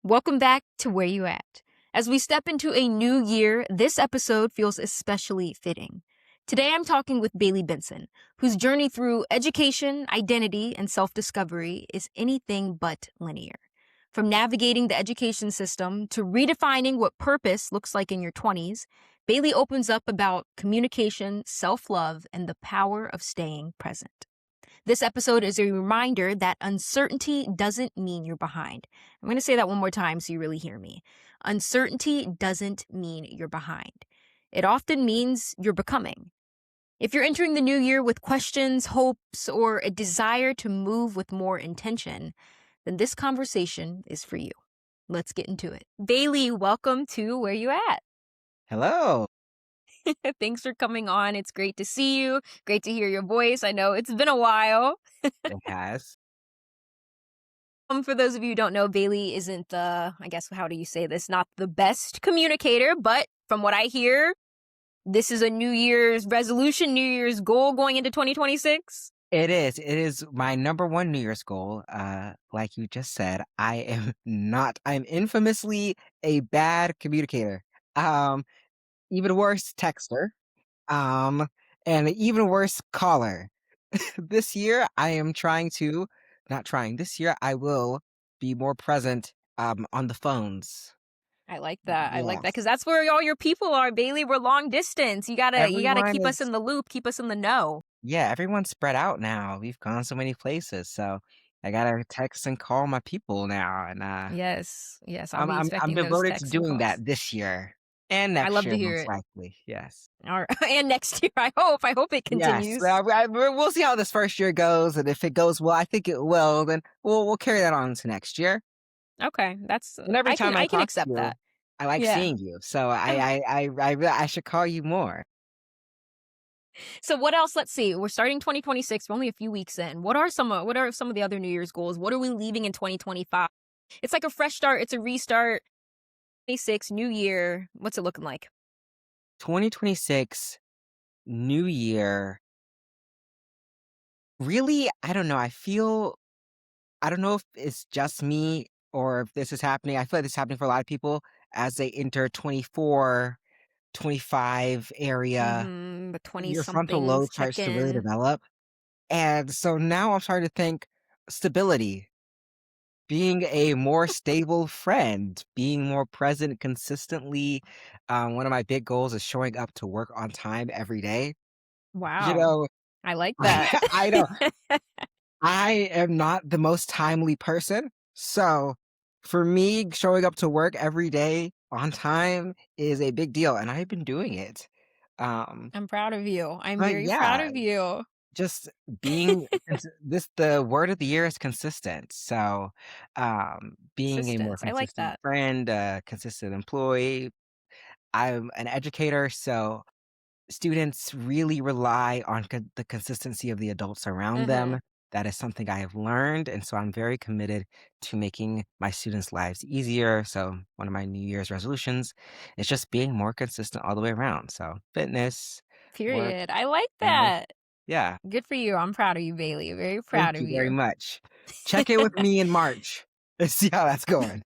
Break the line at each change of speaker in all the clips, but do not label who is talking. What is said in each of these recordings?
Welcome back to Where You At. As we step into a new year, this episode feels especially fitting. Today I'm talking with Bailey Benson, whose journey through education, identity, and self-discovery is anything but linear. From navigating the education system to redefining what purpose looks like in your 20s, Bailey opens up about communication, self-love, and the power of staying present. This episode is a reminder that uncertainty doesn't mean you're behind. I'm going to say that one more time so you really hear me. Uncertainty doesn't mean you're behind. It often means you're becoming. If you're entering the new year with questions, hopes, or a desire to move with more intention, then this conversation is for you. Let's get into it. Bailey, welcome to Where You At.
Hello.
Thanks for coming on. It's great to see you. Great to hear your voice. I know it's been a while.
It has.
For those of you who don't know, Bailey isn't how do you say this? Not the best communicator, but from what I hear, this is a New Year's resolution, New Year's goal going into 2026.
It is. It is my number one New Year's goal. Like you just said, I'm infamously a bad communicator. Even worse texter. And an even worse caller. This year this year I will be more present on the phones.
I like that. I like that
Yes.
because that's where all your people are, Bailey. We're long distance. You gotta
Everyone
keep us
is
in the loop, keep us in the know.
Yeah, everyone's spread out now. We've gone so many places, so I gotta text and call my people now, and
Yes, I'll
I'm
be
I'm I'm
expecting those
devoted to
texts and
doing
calls.
that this year and
I
next
love to
year,
hear
most
it.
likely. Yes,
All right. And next year, I hope it
yes.
continues.
We'll see how this first year goes, and if it goes well, I think it will. Then we'll carry that on to next year.
Okay, that's
And every time I
I can
talk to
accept
you,
that.
I like
Yeah.
seeing you, so I should call you more.
So what else? Let's see. We're starting 2026. We're only a few weeks in. What are some of the other New Year's goals? What are we leaving in 2025? It's like a fresh start. It's a restart. 26 new year. What's it looking like?
2026, New Year. Really, I don't know. I don't know if it's just me or if this is happening. I feel like this is happening for a lot of people as they enter 24, 25 area.
The 20
Your frontal
somethings
lobe
check
starts to really
in.
develop. And so now I'm starting to think stability, being a more stable friend, being more present consistently. One of my big goals is showing up to work on time every day. You
Wow.
know,
I like that.
I know I am not the most timely person. So for me, showing up to work every day on time is a big deal. And I've been doing it. Um,
I'm proud of you. I'm
but
very proud
yeah,
of you.
just being the word of the year is consistent. So being a more
Persistence. I like
consistent
that.
friend, consistent employee. I'm an educator, so students really rely on the consistency of the adults around
Mm-hmm.
them. That is something I have learned, and so I'm very committed to making my students' lives easier. So one of my New Year's resolutions is just being more consistent all the way around. So fitness, work,
Period. I like
health.
that.
Yeah,
Good for you. I'm proud of you, Bailey. Very
thank
proud
you
of
very
you.
much. Check in with me in March. Let's see how that's going.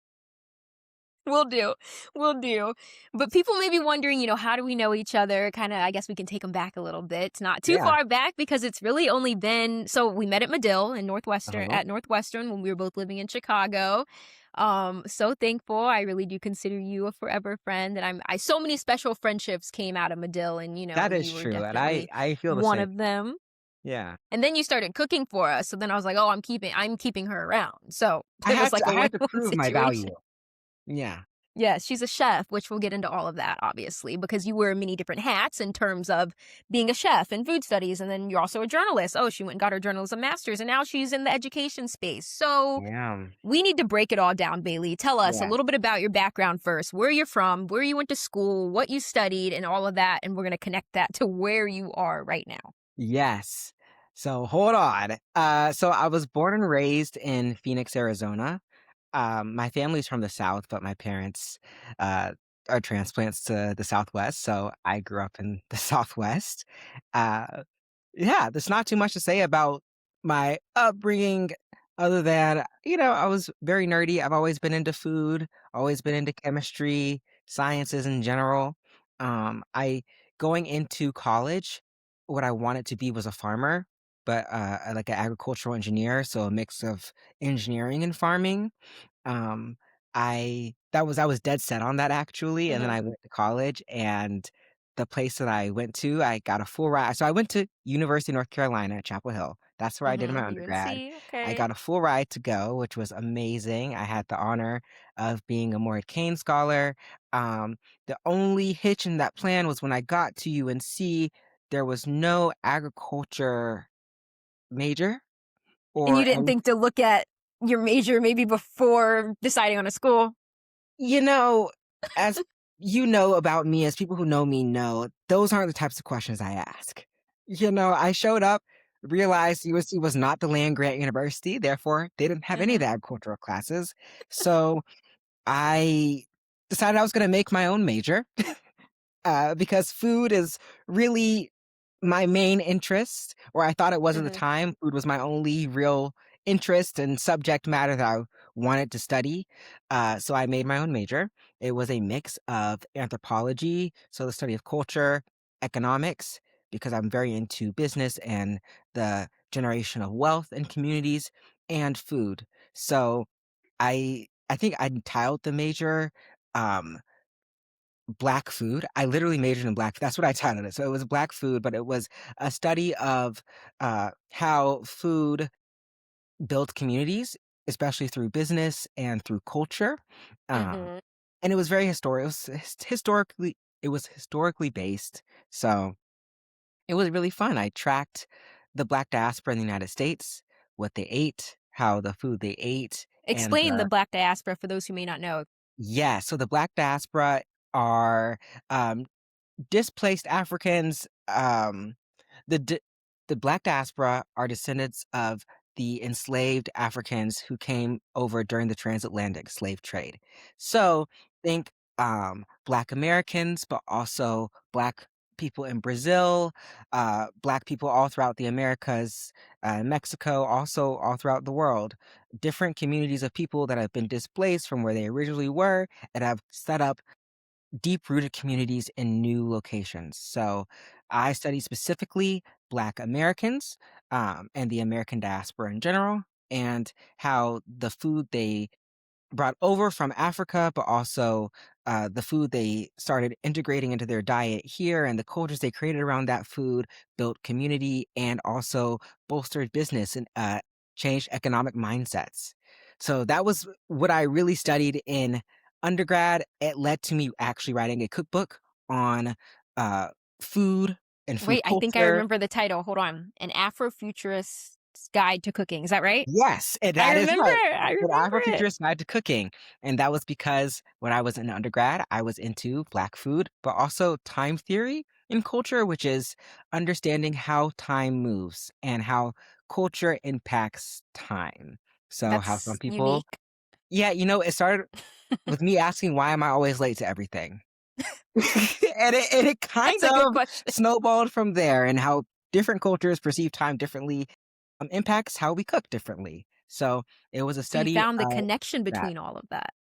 Will do. Will do. But people may be wondering, how do we know each other? Kind of, I guess we can take them back a little bit. Not too
Yeah.
far back because it's really only been, so we met at Medill in
Uh-huh.
at Northwestern when we were both living in Chicago. So thankful. I really do consider you a forever friend. And so many special friendships came out of Medill and,
That is
you were
true, and
definitely
I feel the
one
same.
of them.
Yeah.
And then you started cooking for us. So then I was like, oh, I'm keeping her around. So
I
it was
had
like
to
a
I had to
win-win
prove my
situation.
value. Yeah.
Yes, she's a chef, which we'll get into all of that, obviously, because you wear many different hats in terms of being a chef in food studies. And then you're also a journalist. Oh, she went and got her journalism master's, and now she's in the education space. So
Yeah.
we need to break it all down, Bailey. Tell us a
Yes.
little bit about your background first, where you're from, where you went to school, what you studied, and all of that. And we're going to connect that to where you are right now.
Yes. So hold on. So I was born and raised in Phoenix, Arizona. My family's from the South, but my parents uh, are transplants to the Southwest. So I grew up in the Southwest. Yeah, there's not too much to say about my upbringing. other than, I was very nerdy. I've always been into food, always been into chemistry, sciences in general. I going into college, what I wanted to be was a farmer, but like an agricultural engineer, so a mix of engineering and farming. Um, I was dead set on that actually, and then
Hmm.
I went to college, and the place that I went to, I got a full ride. So I went to University of North Carolina at Chapel Hill. That's where I did my undergrad.
UNC.
I
Okay.
got a full ride to go, which was amazing. I had the honor of being a Maury Kane scholar. The only hitch in that plan was when I got to UNC, there was no agriculture major,
And you
or at
didn't think to look at your major maybe before deciding on a school?
You know, as you know about me, as people who know me know, those aren't the types of questions I ask. I showed up, realized USC was not the land grant university, therefore they didn't have any of
Hmm.
the agricultural classes. So I decided I was going to make my own major because food is really my main interest, or I thought it was at the
Hmm.
time. Food was my only real interest and subject matter that I wanted to study. So I made my own major. It was a mix of anthropology, so the study of culture, economics, because I'm very into business and the generation of wealth in communities, and food. So I think I titled the major um Black food. I literally majored in black. That's what I titled it. So it was black food, but it was a study of how food built communities, especially through business and through culture. Um,
Hmm.
and it was very historic. It was historically based. So it was really fun. I tracked the Black diaspora in the United States, what they ate, how the food they ate, and
Explain the Black diaspora for those who may not know.
yeah. So the Black diaspora are um, displaced Africans, the di the Black diaspora are descendants of the enslaved Africans who came over during the transatlantic slave trade. So, think, Black Americans, but also Black people in Brazil, Black people all throughout the Americas, Mexico, also all throughout the world. Different communities of people that have been displaced from where they originally were and have set up deep-rooted communities in new locations. So I study specifically Black Americans, and the American diaspora in general, and how the food they brought over from Africa, but also the food they started integrating into their diet here and the cultures they created around that food built community and also bolstered business and changed economic mindsets. So that was what I really studied in undergrad. It led to me actually writing a cookbook on uh, food and
Wait,
food
I think I
culture.
remember the title. Hold on. An Afrofuturist's Guide to Cooking. Is that right?
Yes, and
I
that is
remember
right.
it. I
An
remember it.
Afrofuturist guide to cooking, and that was because when I was in undergrad, I was into Black food, but also time theory in culture, which is understanding how time moves and how culture impacts time. So how some
That's
people
unique.
yeah, it started with me asking why am I always late to everything? And it kind
That's a good
of
question.
snowballed from there and how different cultures perceive time differently impacts how we cook differently. So it was a
So you
study
found the
of
connection
that.
between all of that.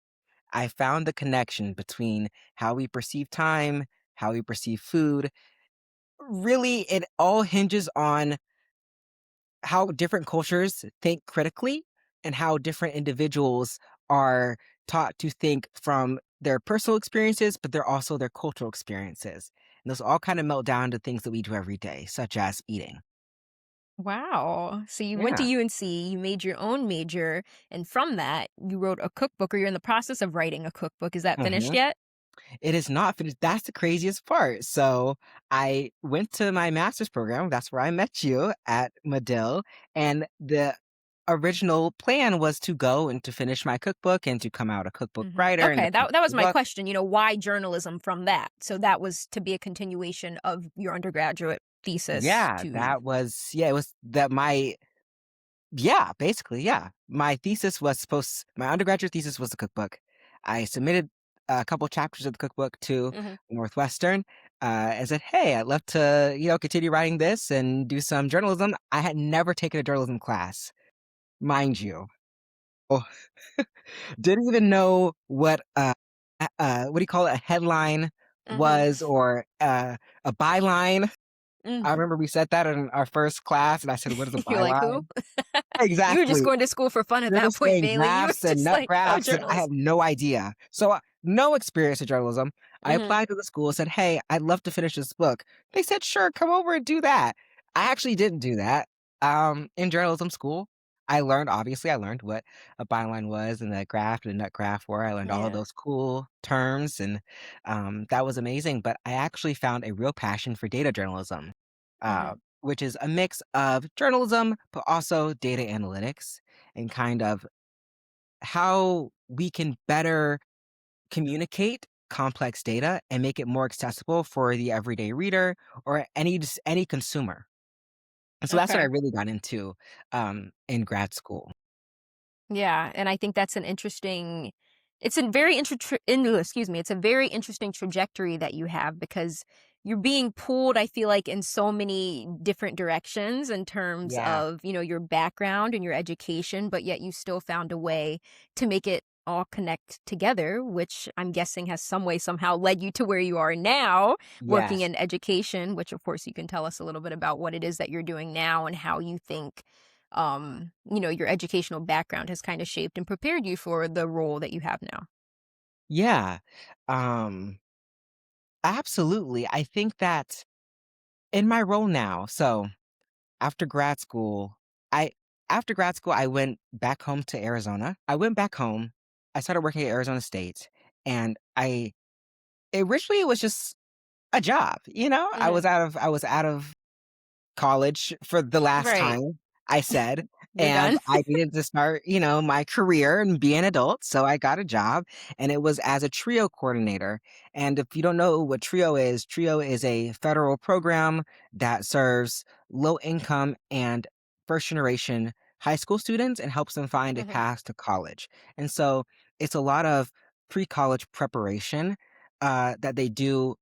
I found the connection between how we perceive time, how we perceive food. Really, it all hinges on how different cultures think critically and how different individuals are taught to think from their personal experiences, but they're also their cultural experiences. And those all kind of melt down to things that we do every day, such as eating.
Wow. So you went to
Yeah.
UNC, you made your own major, and from that, you wrote a cookbook, or you're in the process of writing a cookbook. Is that finished
Mhm.
yet?
It is not finished. That's the craziest part. So I went to my master's program. That's where I met you at Medill. And the original plan was to go and to finish my cookbook and to come out a cookbook writer and to
Okay,
finish
that was
the
my
book.
question. Why journalism from that? So that was to be a continuation of your undergraduate thesis
Yeah,
to.
it was that yeah, basically, yeah. My undergraduate thesis was the cookbook. I submitted a couple chapters of the cookbook to
Mhm.
Northwestern, and said, "Hey, I'd love to, continue writing this and do some journalism." I had never taken a journalism class. mind you. Oh, didn't even know what do you call it? A headline
Mhm.
was or, a byline. I
Mhm.
remember we said that in our first class, and I said, "What is a
You're like, "Who?"
byline?"
You were just
Exactly.
going to school for fun at
They're
that
just
point,
saying
Bailey. You were
graphs and
just
nut
like, "Oh,
graphs, and I have
journalist."
no idea. So, no experience in journalism. I
Mhm.
applied to the school and said, "Hey, I'd love to finish this book." They said, "Sure, come over and do that." I actually didn't do that, in journalism school. I learned what a byline was and a graph and a nut graph were. I learned all of
Yeah.
those cool terms, and, that was amazing, but I actually found a real passion for data journalism,
Mhm.
which is a mix of journalism, but also data analytics and kind of how we can better communicate complex data and make it more accessible for the everyday reader or any consumer. And so that's what I
Okay.
really got into in grad school.
Yeah, and I think that's an interesting it's a very excuse me, it's a very interesting trajectory that you have because you're being pulled, I feel like, in so many different directions in terms
Yeah.
of, your background and your education, but yet you still found a way to make it all connect together, which I'm guessing has some way somehow led you to where you are now, working
Yes.
in education, which of course you can tell us a little bit about what it is that you're doing now and how you think your educational background has kind of shaped and prepared you for the role that you have now.
Yeah. Um Absolutely. I think that in my role now, so after grad school, I after grad school I went back home to Arizona. I went back home. I started working at Arizona State, and I originally it was just a job, you know?
Mhm.
I was out of college for the last
Right.
time, I said,
You're
and
done.
I needed to start, my career and be an adult, so I got a job, and it was as a TRIO coordinator, and if you don't know what TRIO is a federal program that serves low income and first generation high school students and helps them find a
Mhm.
path to college, and so it's a lot of pre-college preparation, that they do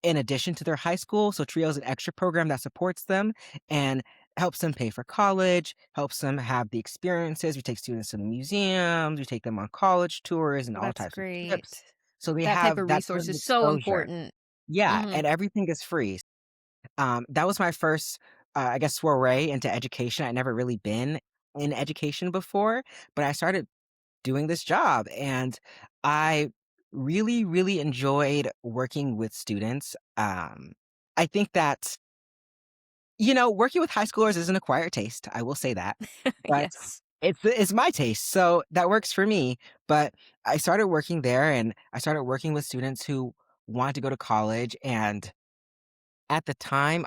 in addition to their high school, so TRIO is an extra program that supports them, and helps them pay for college, helps them have the experiences. We take students to the museums, we take them on college tours and all
That's
types of trips.
great.
So they
That type
have
of
that sort
resource
of
is so
exposure.
important.
Yeah,
Mhm.
and everything is free. That was my first, I guess, foray into education. I'd never really been in education before, but I started doing this job and I really, really enjoyed working with students. I think that working with high schoolers is an acquired taste, I will say that, but
Yes.
it's my taste, so that works for me, but I started working there, and I started working with students who want to go to college, and at the time,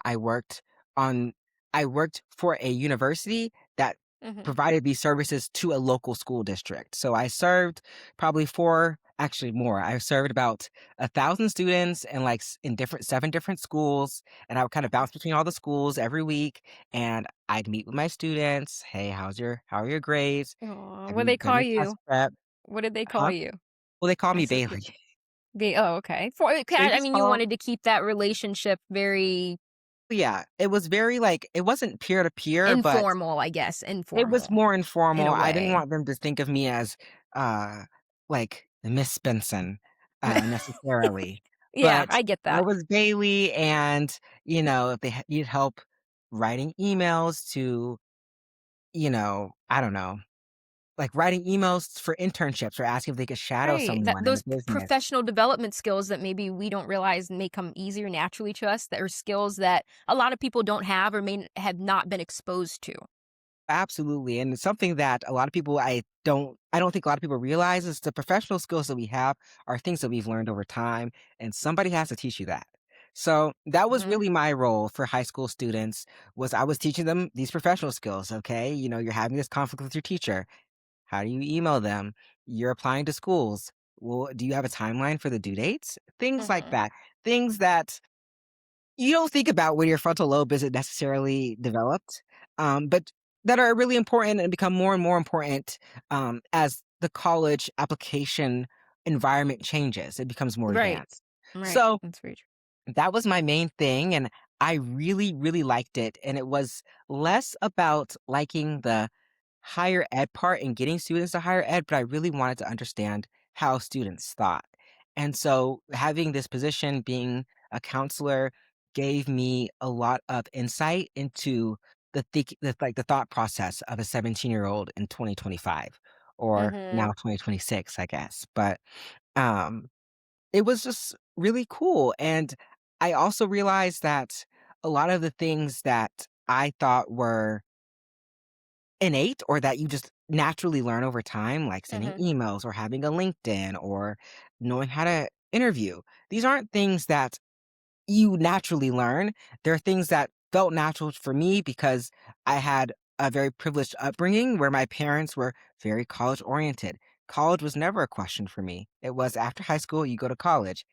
on I worked for a university that
Mhm.
provided these services to a local school district. So I served probably 4 actually more. I served about 1,000 students in, like, in different 7 different schools, and I would kinda
Mhm.
bounce between all the schools every week, and I'd meet with my students. "Hey, how are your grades?
Aw,
Have
what
you
they
done
call
your test
you?
prep?"
What did they call
Huh?
you?
Well, they call
I
me
said
Bailey.
okay. For
They
I
just
mean, you
call
wanted to keep that relationship very
Yeah, it was very, like it wasn't peer to peer, but
informal, I guess,
it was
informal
more
in
informal.
a
I didn't
way.
want them to think of me as, like, Miss Benson, necessarily,
Yeah,
but
I get
I
that.
was Bailey and, if they need help writing emails to, I don't know, like, writing emails for internships or asking if they could shadow
Right, that
someone in a
those
business.
professional development skills that maybe we don't realize may come easier naturally to us, that are skills that a lot of people don't have or have not been exposed to.
Absolutely, and it's something that a lot of people I don't think a lot of people realize is the professional skills that we have are things that we've learned over time, and somebody has to teach you that. So, that was
Mhm,
really my role for high school students, was I was teaching them these professional skills, okay? You're having this conflict with your teacher. How do you email them? You're applying to schools. Well, do you have a timeline for the due dates? Things like
mhm.
that. Things that you don't think about when your frontal lobe isn't necessarily developed, but that are really important and become more and more important as the college application environment changes. It becomes more
Right,
advanced.
right,
So
that's very true.
that was my main thing, and I really, really liked it. And it was less about liking the higher ed part and getting students to higher ed, but I really wanted to understand how students thought. And so having this position, being a counselor, gave me a lot of insight into the thought process of a 17-year-old in 2025 or
Mhm.
now 2026, I guess. But um it was just really cool, and I also realized that a lot of the things that I thought were innate or that you just naturally learn over time, like sending
Mhm.
emails or having a LinkedIn or knowing how to interview, these aren't things that you naturally learn. They're things that felt natural for me because I had a very privileged upbringing where my parents were very college oriented. College was never a question for me. It was after high school, you go to college.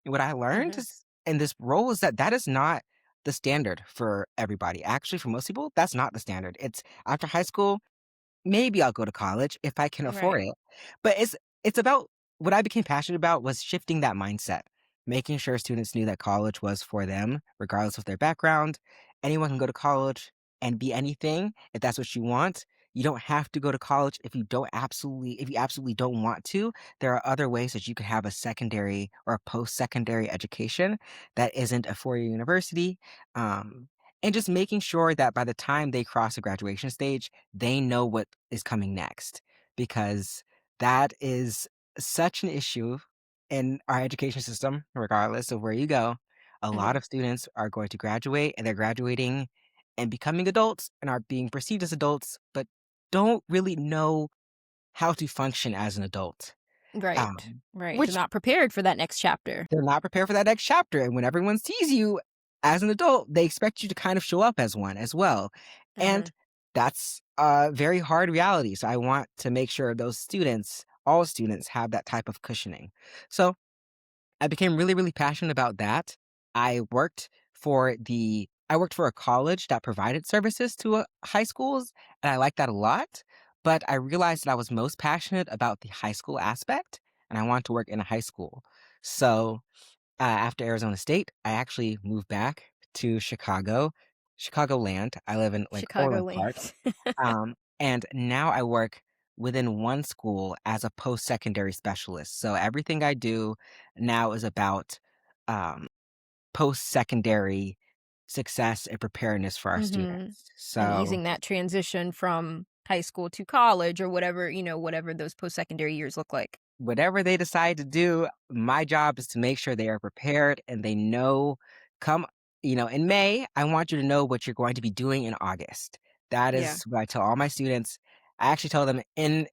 What I learned
Mhm.
is in this role is that that is not the standard for everybody. Actually, for most people, that's not the standard. It's after high school, maybe I'll go to college if I can afford
Right.
it. But it's about what I became passionate about was shifting that mindset, making sure students knew that college was for them, regardless of their background. Anyone can go to college and be anything if that's what you want. You don't have to go to college if you absolutely don't want to. There are other ways that you could have a secondary or a post-secondary education that isn't a four-year university. Um, and just making sure that by the time they cross the graduation stage, they know what is coming next because that is such an issue in our education system, regardless of where you go. A lot
Mhm.
of students are going to graduate and they're graduating and becoming adults and are being perceived as adults, but don't really know how to function as an adult.
Right.
Um,
Right. They're
which
not prepared for that next chapter.
they're not prepared for that next chapter, and when everyone sees you as an adult, they expect you to kind of show up as one as well, and
Mhm.
that's a very hard reality, so I want to make sure those students all students have that type of cushioning. So, I became really, really passionate about that. I worked for a college that provided services to, high schools, and I liked that a lot, but I realized that I was most passionate about the high school aspect, and I wanted to work in a high school. So after Arizona State, I actually moved back to Chicagoland. I live in, like, Orland Park,
Chicagoland.
and now I work within one school as a post-secondary specialist. So everything I do now is about, um, post-secondary success and preparedness for our
Mhm.
students.
And
So
easing that transition from high school to college or whatever, whatever those post-secondary years look like.
whatever they decide to do, my job is to make sure they are prepared and they know come, in May, I want you to know what you're going to be doing in August. That
Yeah.
is what I tell all my students. I actually tell them in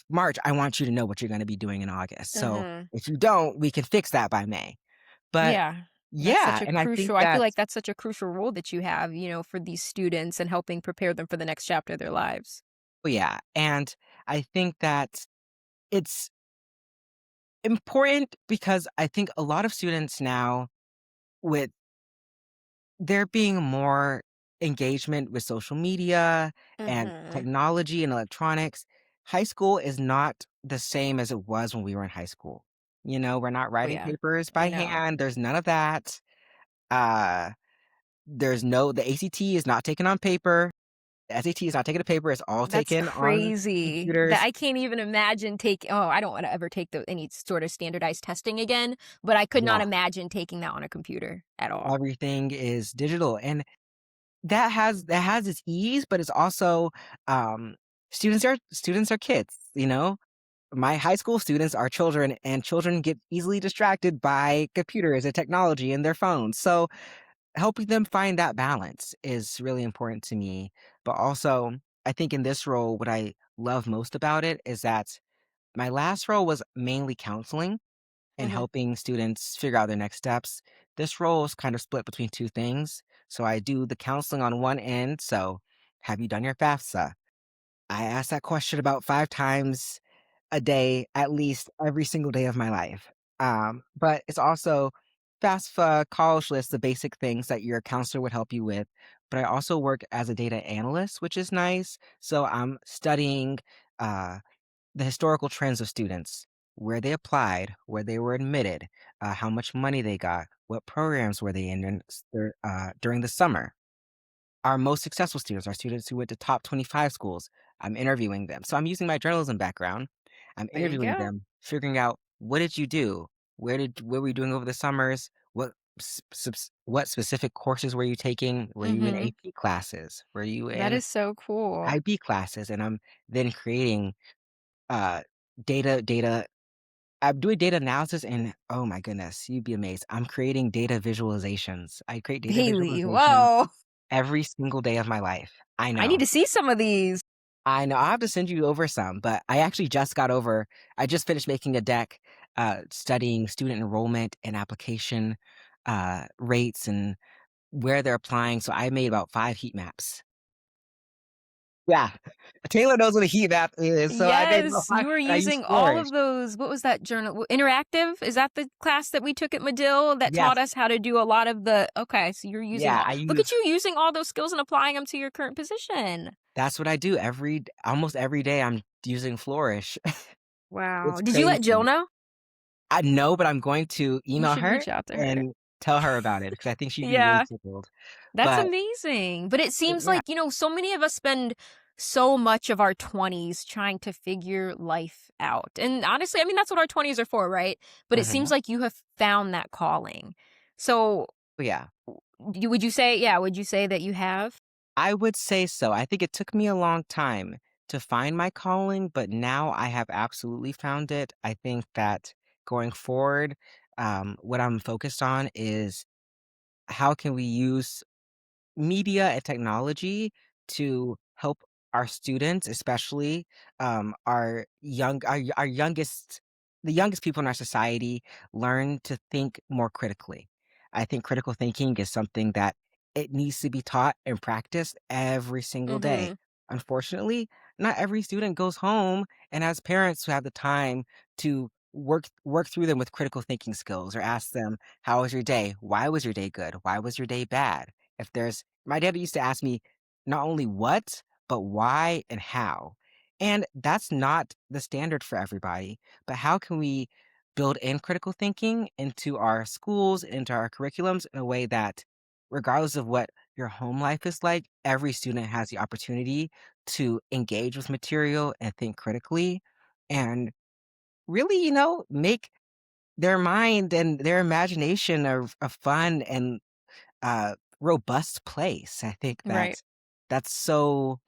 March, I want you to know what you're going to be doing in August. So
Mhm.
if you don't, we can fix that by May. But
Yeah. That's such
yeah,
a
and I think
I feel
that,
like that's such a crucial role that you have, for these students and helping prepare them for the next chapter of their lives.
yeah, and I think that it's important because I think a lot of students now with there being more engagement with social media and
Mhm.
technology and electronics, high school is not the same as it was when we were in high school. We're not
Oh,
writing
yeah.
papers
I
by
know.
hand. There's none of that. Uh, the ACT is not taken on paper. The SAT is not taken to paper. It's all
That's
taken on
crazy that
computers.
I can't even imagine I don't wanna ever take any sort of standardized testing again, but I could not
Yeah,
imagine taking that on a computer at all.
everything is digital, and that has its ease, but it's also um, students are kids. My high school students are children, and children get easily distracted by computers and technology and their phones. So, helping them find that balance is really important to me. But also, I think in this role, what I love most about it is that my last role was mainly counseling and
Mhm.
helping students figure out their next steps. This role is kind of split between two things. So, I do the counseling on one end. So, have you done your FAFSA? I ask that question about 5 times a day, at least every single day of my life. But it's also FAFSA, college list, the basic things that your counselor would help you with. But I also work as a data analyst, which is nice. So I'm studying uh, the historical trends of students, where they applied, where they were admitted, how much money they got, what programs were they in during the summer. our most successful students, our students who went to top 25 schools. I'm interviewing them. So I'm using my journalism background. I'm
There you
interviewing
go.
them, figuring out what did you do? What were you doing over the summers? What specific courses were you taking? Were you in
Mhm.
AP classes? Were you
That
in
is so cool.
IB classes? And I'm then creating uh data. I'm doing data analysis and oh my goodness, you'd be amazed. I'm creating data visualizations. I create data
Bailey,
visualizations
whoa.
every single day of my life. I
I need
know.
to see some of these.
I know. I'll have to send you over some, but I just finished making a deck studying student enrollment and application rates and where they're applying. So I made about 5 heat maps. Yeah. Taylor knows what a heat map is. So I made about
Yes,
five
you were
and I use
using all
Flourish.
of those. What was that journal? Interactive? Is that the class that we took at Medill that taught
Yes.
us how to do a lot of the okay, so you're using
Yeah.
all look at you using all those skills and applying them to your current position.
That's what I do almost every day I'm using Flourish.
Wow.
It's
Did you let Jill
crazy.
know?
I know, but I'm going to
You
email
should
her
reach out to her.
and tell her about it because I think she'd be really
Yeah.
tickled.
That's
But
amazing. But it seems
yeah.
like, so many of us spend so much of our 20s trying to figure life out. And honestly, I mean, that's what our 20s are for, right? But it seems
Mhm.
like you have found that calling. So,
Yeah.
would you say that you have?
I would say so. I think it took me a long time to find my calling, but now I have absolutely found it. I think that going forward, what I'm focused on is how can we use media and technology to help our students, especially our youngest, the youngest people in our society, learn to think more critically. I think critical thinking is something that it needs to be taught and practiced every single day.
Mhm.
Unfortunately, not every student goes home and has parents who have the time to work through them with critical thinking skills or ask them, how was your day? Why was your day good? Why was your day bad? If there's My dad used to ask me not only what, but why and how. And that's not the standard for everybody. But how can we build in critical thinking into our schools, into our curriculums in a way that, regardless of what your home life is like, every student has the opportunity to engage with material and think critically and really, make their mind and their imagination a fun and robust place. I think
Right.
that's so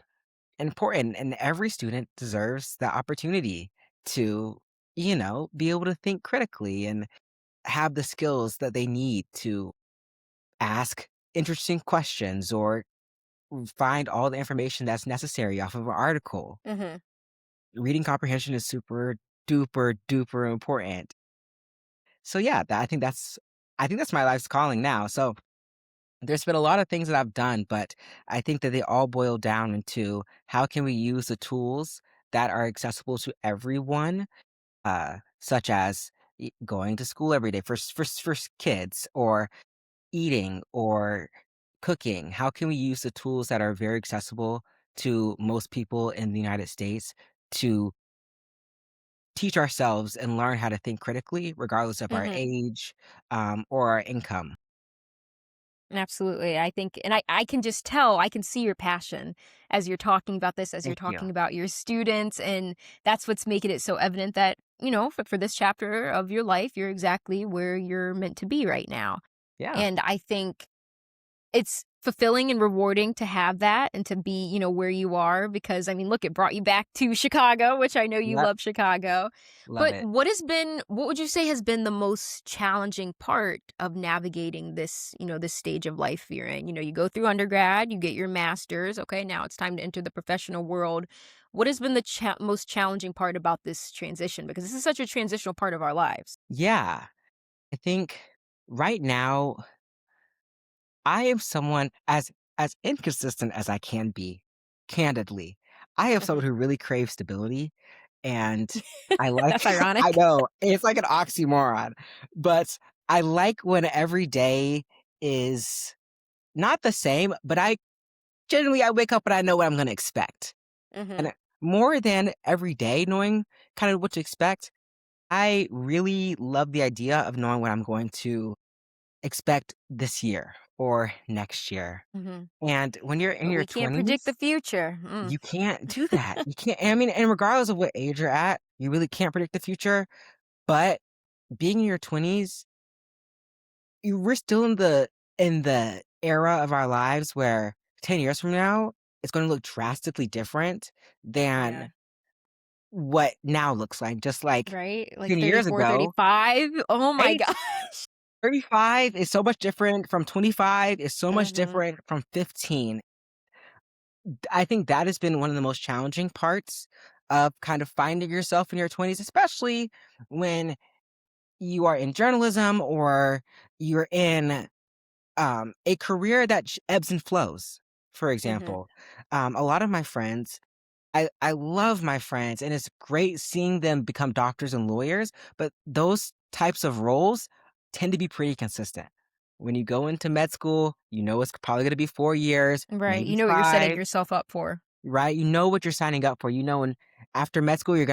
important, and every student deserves the opportunity to, be able to think critically and have the skills that they need to ask interesting questions or find all the information that's necessary off of an article.
Mhm.
Reading comprehension is super duper duper important. So yeah, I think that's my life's calling now. So there's been a lot of things that I've done, but I think that they all boil down into how can we use the tools that are accessible to everyone, such as going to school every day for kids, or eating, or cooking. How can we use the tools that are very accessible to most people in the United States to teach ourselves and learn how to think critically, regardless of our
Mhm.
age, or our income?
Absolutely. I think, and I can just tell, I can see your passion as you're talking about this, as you're
Thank you.
talking about your students. And that's what's making it so evident that, for this chapter of your life, you're exactly where you're meant to be right now.
Yeah.
And I think it's fulfilling and rewarding to have that and to be, where you are because I mean, look, it brought you back to Chicago, which I know you
Yep.
love Chicago.
Love
But
it.
what would you say has been the most challenging part of navigating this, this stage of life you're in? You go through undergrad, you get your master's, okay, now it's time to enter the professional world. What has been the most challenging part about this transition? Because this is such a transitional part of our lives.
Yeah. I think right now I am someone as inconsistent as I can be, candidly. I am someone
Mhm.
who really craves stability, and I like
That's ironic.
I know, it's like an oxymoron, but I like when every day is not the same, but I wake up and I know what I'm gonna expect.
Mhm.
And more than every day knowing kind of what to expect, I really love the idea of knowing what I'm going to expect this year. or next year. And when you're in
But
your
we can't predict
20s,
the future.
you can't do that. You can't. I mean, and regardless of what age you're at, you really can't predict the future. But being in your 20s, we're still in the era of our lives where 10 years from now, it's going to look drastically different
Yeah.
than what now looks like. Just like
Right? Like
10 years
34,
ago,
35. Oh my
right?
gosh.
35 is so much different from 25 is so much
Mm-hmm.
different from 15. I think that has been one of the most challenging parts of kind of finding yourself in your 20s, especially when you are in journalism or you're in a career that ebbs and flows. For
Mm-hmm.
example, a lot of my friends, I love my friends, and it's great seeing them become doctors and lawyers, but those types of roles tend to be pretty consistent. When you go into med school, you know it's probably going to be 4 years,
Right.
maybe
You know what you're setting
five,
yourself up for.
right? You know what you're signing up for. You know, and after med school, you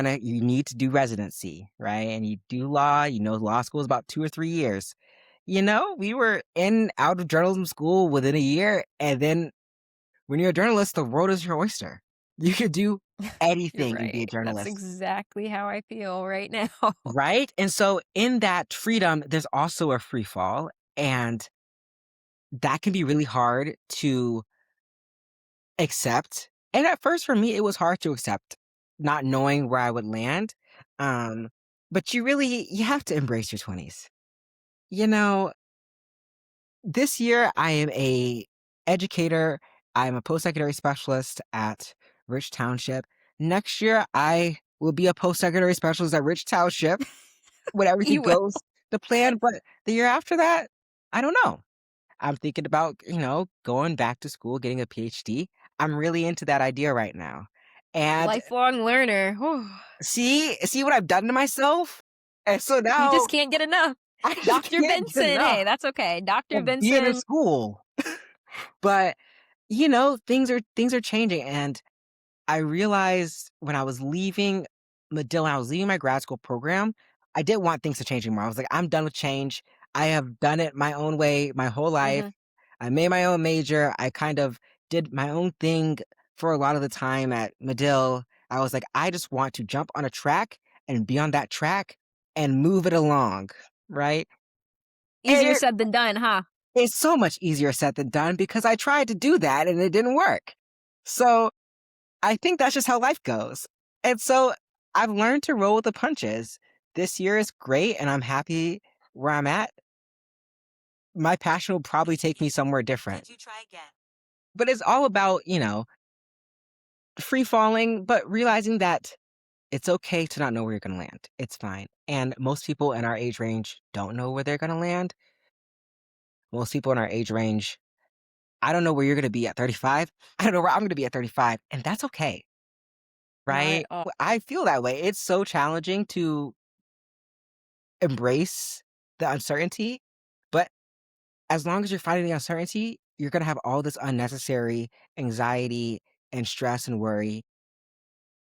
need to do residency, right? And you do law. You know, law school is about 2 or 3 years. We were in and out of journalism school within a year, and then when you're a journalist, the world is your oyster. You could do
You're
anything and be a
right. That's
journalist,
exactly how I feel right now.
right? And so in that freedom, there's also a free fall, and that can be really hard to accept. And at first for me, it was hard to accept not knowing where I would land. Um, but you have to embrace your 20s. You know, this year I am a educator. I'm a post-secondary specialist at Rich Township. Next year I will be a post-secondary specialist at Rich Township when everything
You will.
goes to plan. But the year after that, I don't know. I'm thinking about, going back to school, getting a PhD. I'm really into that idea right now. And
Lifelong learner. Whew.
see what I've done to myself? And so
You
now
just can't get enough.
I just
Dr.
can't get
Benson.
enough
Hey, that's okay. Dr.
of being in
Benson.
school. But things are changing, and I realized when I was leaving Medill, when I was leaving my grad school program, I didn't want things to change anymore. I was like, I'm done with change. I have done it my own way my whole life.
Hmm.
I made my own major. I kind of did my own thing for a lot of the time at Medill. I was like, I just want to jump on a track and be on that track and move it along, right? And
Easier said than done, huh?
it's so much easier said than done because I tried to do that and it didn't work. So I think that's just how life goes. And so I've learned to roll with the punches. This year is great and I'm happy where I'm at. My passion will probably take me somewhere different. But it's all about, free falling, but realizing that it's okay to not know where you're going to land. It's fine. And most people in our age range don't know where they're going to land. Most people in our age range, I don't know where you're going to be at 35. I don't know where I'm going to be at 35. And that's okay.
Not at
Right?
all.
I feel that way. It's so challenging to embrace the uncertainty, but as long as you're fighting the uncertainty, you're gonna have all this unnecessary anxiety and stress and worry.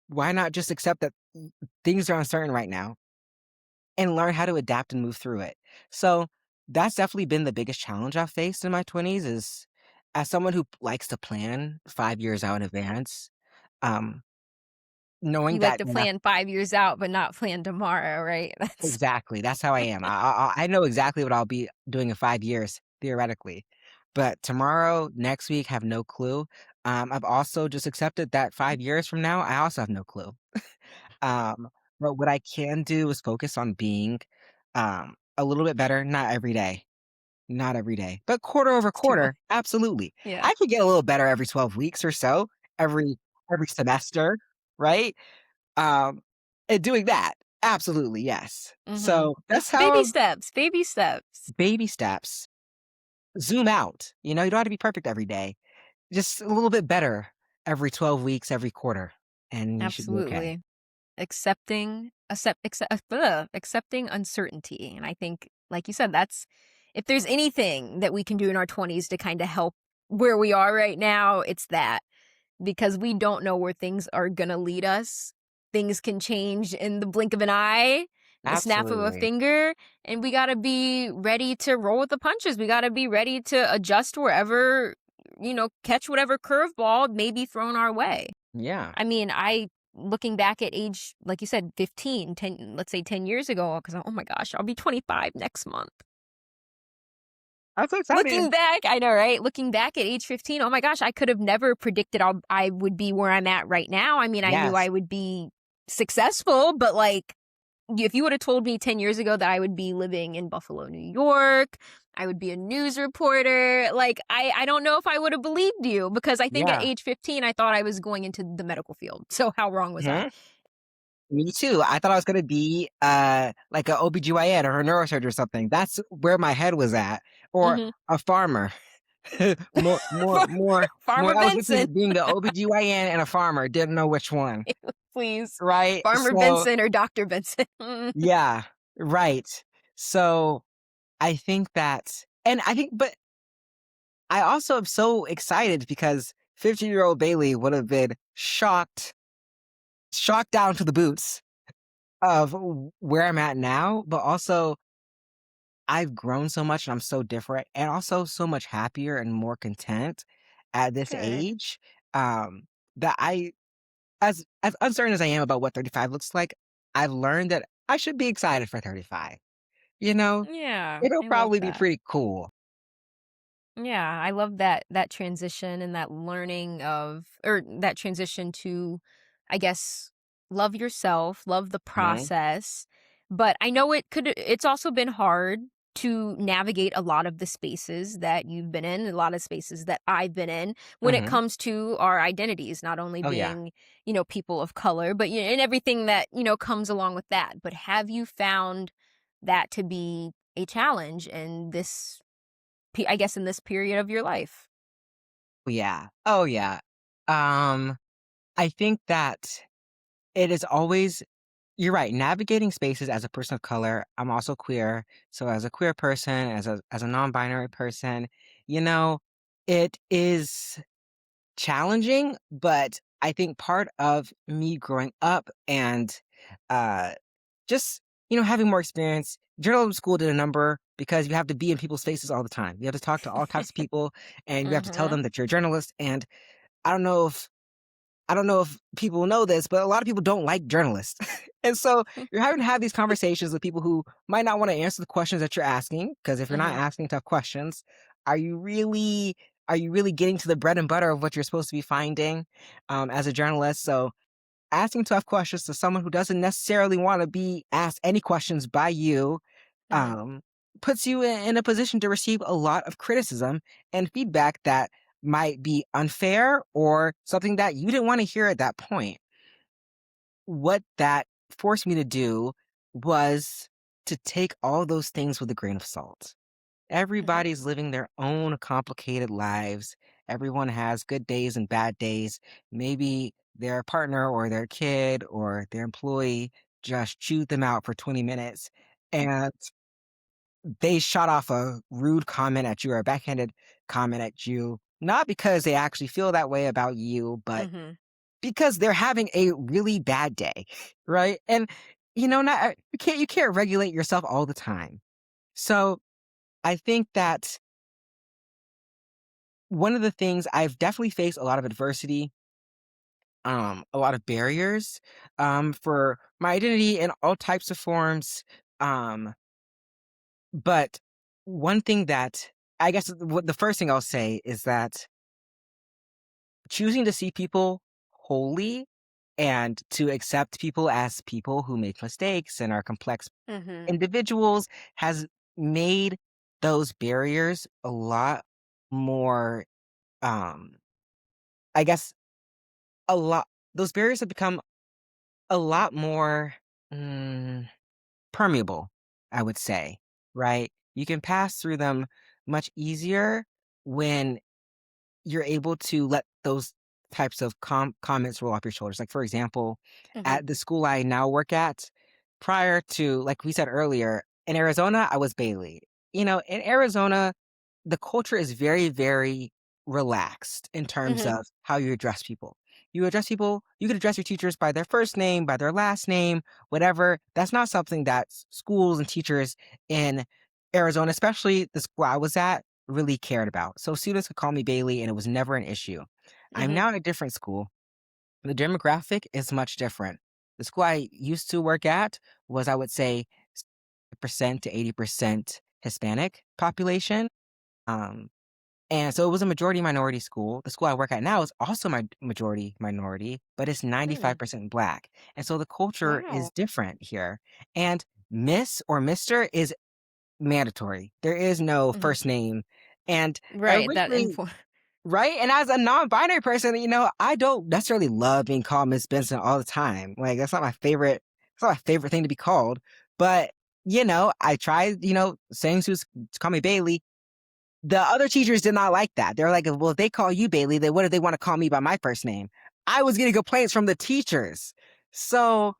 Why not just accept that things are uncertain right now and learn how to adapt and move through it? So that's definitely been the biggest challenge I've faced in my 20s is as someone who likes to plan 5 years out in advance, um, knowing
You like
that
to plan 5 years out, but not plan tomorrow, right? That's
exactly, that's how I am. I know exactly what I'll be doing in 5 years, theoretically, but tomorrow, next week, have no clue. I've also just accepted that 5 years from now, I also have no clue. Um, but what I can do is focus on being, a little bit better, not every day, but quarter over
too much.
quarter, absolutely.
Yeah.
I could get a little better every 12 weeks or so, every semester, right? Um, and doing that, absolutely, yes.
Hmm.
So that's
Baby
how
steps. Baby steps.
baby steps. Zoom out. You don't have to be perfect every day. Just a little bit better every 12 weeks, every quarter, and you should be okay.
Absolutely. Accepting uncertainty. And I think, like you said, that's if there's anything that we can do in our 20s to kind of help where we are right now, it's that because we don't know where things are going to lead us. Things can change in the blink of an eye. a snap of a
Absolutely.
finger, and we gotta be ready to roll with the punches. We gotta be ready to adjust wherever, catch whatever curveball may be thrown our way.
Yeah.
I mean, looking back at age, like you said, 15, 10, let's say 10 years ago, because oh my gosh, I'll be 25 next month.
I'm so
Looking
excited.
back, I know, right? Looking back at age 15, oh my gosh, I could have never predicted I would be where I'm at right now. I mean, I knew I
Yes.
would be successful, but like, if you would have told me 10 years ago that I would be living in Buffalo, New York, I would be a news reporter, like, I don't know if I would have believed you because I think at
Yeah.
age 15, I thought I was going into the medical field. So how wrong was I?
Mhm. Me too. I thought I was gonna be like a OBGYN or a neurosurgeon or something. That's where my head was at. Or
Hmm.
a farmer. More more more
Farmer
more I was
Benson,
between being the OBGYN and a farmer, didn't know which one.
please.
Right?
Farmer
So
Benson or Dr. Benson.
yeah, right. So I think that and I think but I also am so excited because 50-year-old Bailey would have been shocked down to the boots of where I'm at now, but also I've grown so much and I'm so different and also so much happier and more content at this
Good.
age, um, that as uncertain as I am about what 35 looks like, I've learned that I should be excited for 35. You know,
Yeah,
it'll
I love
probably be
that.
pretty cool.
Yeah, I love that transition and that learning of or that transition to, I guess, love yourself, love the
Mhm,
process. But I know it's also been hard to navigate a lot of the spaces that you've been in, a lot of spaces that I've been in when it
mhm.
comes to our identities, not only
Oh, yeah.
being, people of color, but and everything that, comes along with that. But have you found that to be a challenge in this I guess in this period of your life.
Yeah. Oh, yeah. Um, I think that it is always you're right, navigating spaces as a person of color, I'm also queer, so as a queer person, as a non-binary person, you know, it is challenging, but I think part of me growing up and, uh, just, having more experience journalism school did a number because you have to be in people's faces all the time. You have to talk to all types of people, and you have to tell
Mhm.
them that you're a journalist, and I don't know if I don't know if people know this, but a lot of people don't like journalists. And so you're having to have these conversations with people who might not want to answer the questions that you're asking, because if you're not
Mhm.
asking tough questions, are you really are you really getting to the bread and butter of what you're supposed to be finding as a journalist? So asking tough questions to someone who doesn't necessarily want to be asked any questions by you
Mhm.
um, puts you in a position to receive a lot of criticism and feedback that might be unfair or something that you didn't want to hear at that point. What that forced me to do was to take all those things with a grain of salt.
Mhm.
Everybody's living their own complicated lives. Everyone has good days and bad days. Maybe their partner or their kid or their employee just chewed them out for 20 minutes and they shot off a rude comment at you or a backhanded comment at you, not because they actually feel that way about you, but
Mhm.
because they're having a really bad day, right? And not you can't regulate yourself all the time. So I think that one of the things I've definitely faced a lot of adversity, a lot of barriers, for my identity in all types of forms. Um, but one thing that I guess what the first thing I'll say is that choosing to see people wholly and to accept people as people who make mistakes and are complex
Mhm.
individuals has made those barriers a lot more, um, I guess, a lot. Those barriers have become a lot more permeable, I would say, right? You can pass through them much easier when you're able to let those types of comments roll off your shoulders. Like, for example,
Mhm.
at the school I now work at, prior to, like we said earlier, in Arizona, I was Bailey. In Arizona, the culture is very, very relaxed in terms
Mhm.
of how you address people. you could address your teachers by their first name, by their last name, whatever. That's not something that schools and teachers in Arizona, especially the school I was at, really cared about. So students could call me Bailey and it was never an issue. I'm
Mm-hmm.
now at a different school. The demographic is much different. The school I used to work at was, I would say, percent to 80% Hispanic population. Um, and so it was a majority minority school. The school I work at now is also my majority minority, but it's
Hmm.
95% Black. And so the culture is
Wow.
different here. And Miss or Mister is mandatory. There is no
Hmm.
first name. And
Right. That
originally,
info.
right? And as a non-binary person, I don't necessarily love being called Miss Benson all the time. Like that's not my favorite. It's not my favorite thing to be called. But I tried, saying to call me Bailey. The other teachers did not like that. They were like, "Well, if they call you Bailey, then what if they want to call me by my first name?" I was getting complaints from the teachers. So,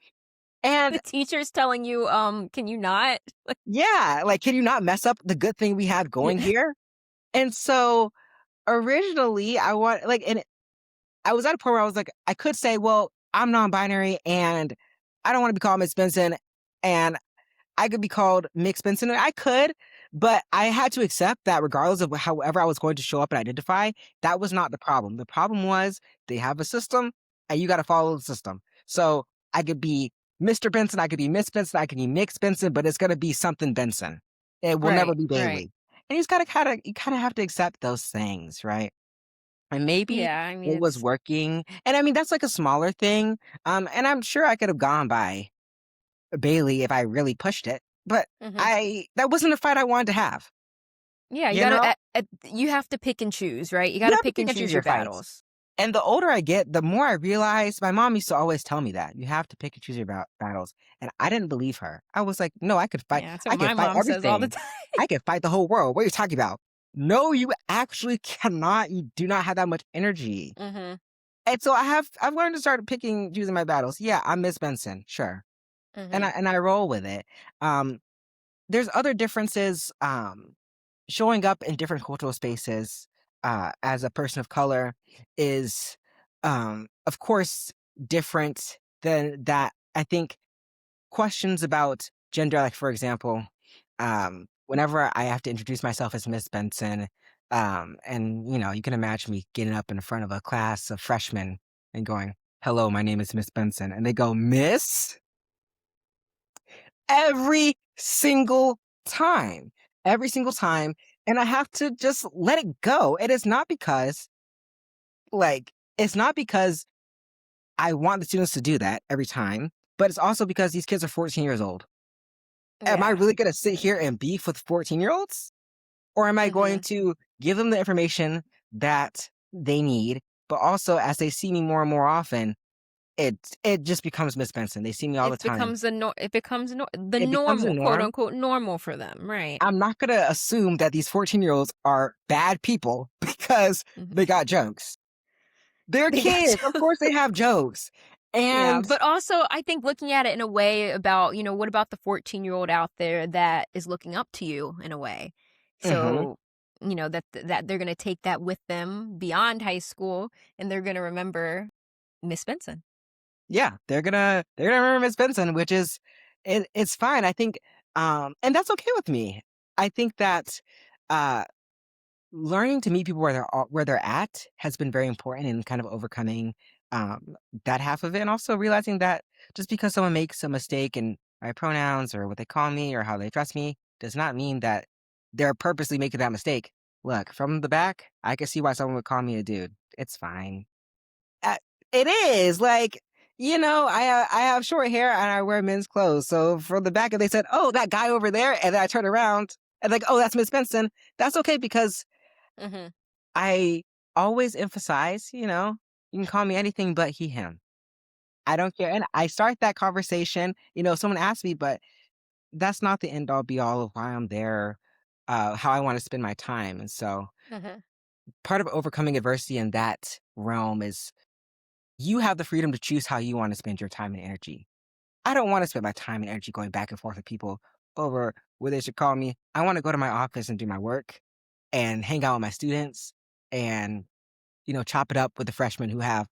The
and
teacher's telling you, can you not?
yeah, like, can you not mess up the good thing we have
Yeah.
going here? And so originally and I was at a point where I was like, I could say, well, I'm non-binary and I don't want to be called Miss Benson and I could be called Mick Benson. I could, but I had to accept that regardless of however I was going to show up and identify, that was not the problem. The problem was they have a system and you got to follow the system. So I could be Mr. Benson, I could be Miss Benson, I could be Mick Benson, but it's going to be something Benson. It will never
Right.
be
Right.
Bailey. And you kind of have to accept those things, right? And maybe
Yeah. I mean,
it was
it's.
working. And I mean, that's like a smaller thing. And I'm sure I could have gone by Bailey if I really pushed it, but
Mhm.
that wasn't a fight I wanted to have,
Yeah, you
you
gotta
know?
you have to pick and choose, right? You
You
gotta
have to
pick
pick
and
and choose
choose
your
your
fights.
battles.
And the older I get, the more I realize my mom used to always tell me that, "You have to pick and choose your battles," and I didn't believe her. I was like, "No,
Yeah, that's what
I can
my
fight
mom says all the
everything.
time.
I can fight the whole world. What are you talking about?" No, you actually cannot. You do not have that much energy.
Mhm.
And so I've learned to start picking choosing my battles. Yeah, I'm Miss Benson, sure. And
Mhm.
I roll with it. Um, there's other differences, showing up in different cultural spaces, as a person of color is, of course, different than that. I think questions about gender, like, for example, whenever I have to introduce myself as Miss Benson, and, you can imagine me getting up in front of a class of freshmen and going, "Hello, my name is Miss Benson," and they go, "Miss?" Every single time, every single time, and I have to just let it go. It is not because, it's not because I want the students to do that every time, but it's also because these kids are 14 years old. Am I
Yeah.
really gonna sit here and beef with 14-year-olds? Or am I going
Mhm.
to give them the information that they need, but also as they see me more and more often, it just becomes Miss Benson. They see me all the time.
It becomes the
It becomes a
normal, quote
norm.
unquote normal for them, right?
I'm not gonna assume that these 14-year-olds are bad people because
Mhm.
they got jokes. They're
They got
kids, of
you.
course they have jokes.
Yeah,
And
but also I think looking at it in a way about, what about the 14-year-old out there that is looking up to you in a way?
mhm,
So, that they're gonna take that with them beyond high school and they're gonna remember Miss Benson.
yeah, they're gonna remember Miss Benson, which is it's fine. I think, and that's okay with me. I think that, uh learning to meet people where they're at has been very important in kind of overcoming, that half of it, and also realizing that just because someone makes a mistake in my pronouns or what they call me or how they address me does not mean that they're purposely making that mistake. Look, from the back, I can see why someone would call me a dude. It's fine. Uh, it is like, I have short hair and I wear men's clothes. So from the back, if they said, "Oh, that guy over there," and then I turn around and like, "Oh, that's Miss Benson," that's okay because
Mhm.
I always emphasize, you can call me anything but he, him. I don't care. And I start that conversation, someone asks me, but that's not the end all be all of why I'm there, how I want to spend my time. And so
Mhm.
part of overcoming adversity in that realm is you have the freedom to choose how you want to spend your time and energy. I don't want to spend my time and energy going back and forth with people over where they should call me. I want to go to my office and do my work and hang out with my students and chop it up with the freshmen who have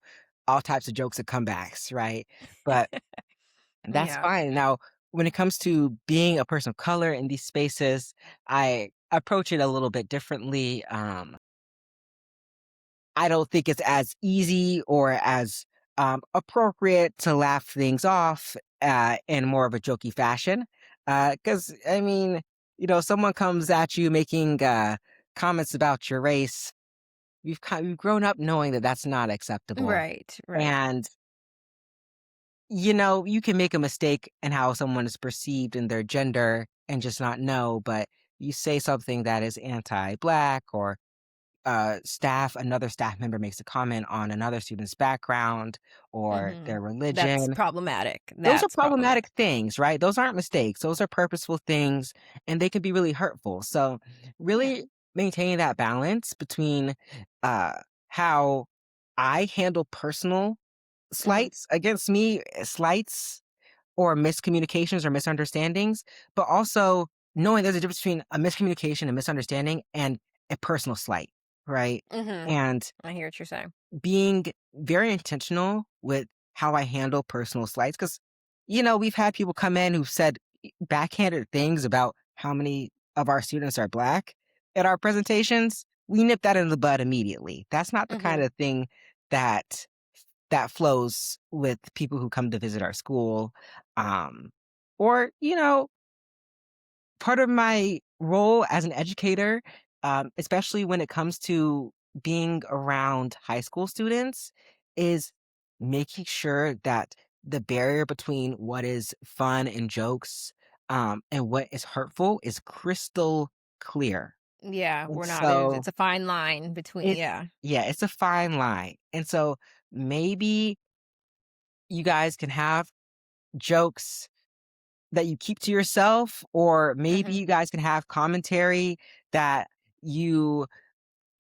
all types of jokes and comebacks, right? But that's
Yeah.
fine. Now, when it comes to being a person of color in these spaces, I approach it a little bit differently. I don't think it's as easy or as appropriate to laugh things off in more of a jokey fashion. Because, I mean, someone comes at you making comments about your race. We've grown up knowing that that's not acceptable.
Right, right.
And, you can make a mistake in how someone is perceived in their gender and just not know, but you say something that is anti Black or another staff member makes a comment on another student's background or
Mhm.
their
That's
religion.
problematic.
Those are
That's problematic.
problematic things, right? Those aren't mistakes. Those are purposeful things and they can be really hurtful. So,
Yeah.
really maintaining that balance between uh, how I handle personal
Mhm.
slights against me, slights or miscommunications or misunderstandings, but also knowing there's a difference between a miscommunication and misunderstanding and a personal slight, right?
Mhm.
And
I hear what you're saying.
being very intentional with how I handle personal slights, because, we've had people come in who've said backhanded things about how many of our students are Black at our presentations. We nip that in the bud immediately. That's not the kind
Mhm.
of thing that flows with people who come to visit our school. Um, or, part of my role as an educator, especially when it comes to being around high school students, is making sure that the barrier between what is fun and jokes and what is hurtful is crystal clear.
Yeah,
And
we're not there's
so
it's a fine line between yeah.
yeah, it's a fine line. And so maybe you guys can have jokes that you keep to yourself, or maybe
Mhm.
you guys can have commentary that you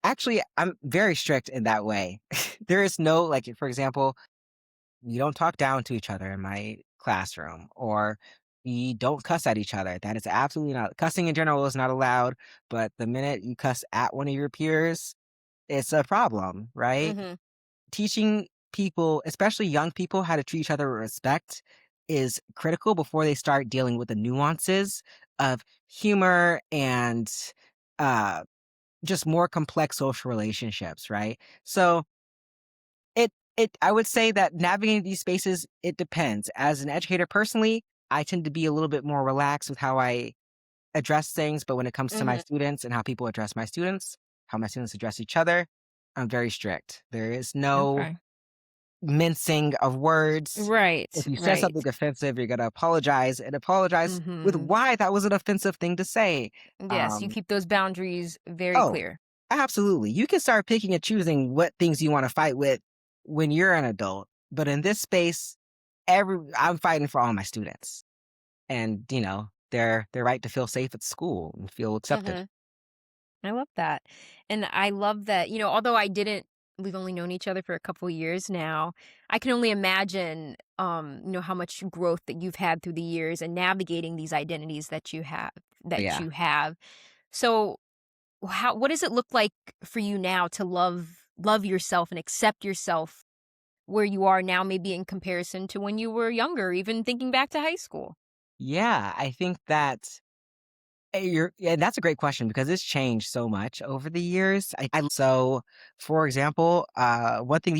actually, I'm very strict in that way. There is no, like, for example, you don't talk down to each other in my classroom, or we don't cuss at each other. That is absolutely not, cussing in general is not allowed. But the minute you cuss at one of your peers, it's a problem, right?
Mhm.
Teaching people, especially young people, how to treat each other with respect is critical before they start dealing with the nuances of humor and uh, just more complex social relationships, right? So I would say that navigating these spaces, it depends. As an educator personally, I tend to be a little bit more relaxed with how I address things, but when it comes to my
Mhm.
students and how people address my students, how my students address each other, I'm very strict. There is no
Okay.
mincing of words. If
Right,
you said
right.
something offensive, you're gonna apologize and apologize with
Mhm.
why that was an offensive thing to say.
Yes, you
Um,
keep those boundaries very
oh,
clear.
absolutely. You can start picking and choosing what things you want to fight with when you're an adult. But in this space, I'm fighting for all my students and, their right to feel safe at school and feel accepted.
Mhm. I love that. And I love that, although we've only known each other for a couple years now, I can only imagine, how much growth that you've had through the years and navigating these identities that
Yeah.
you have. So what does it look like for you now to love yourself and accept yourself where you are now, maybe in comparison to when you were younger, even thinking back to high school?
Yeah. I think that yeah, that's a great question because it's changed so much over the years. So, for example, one thing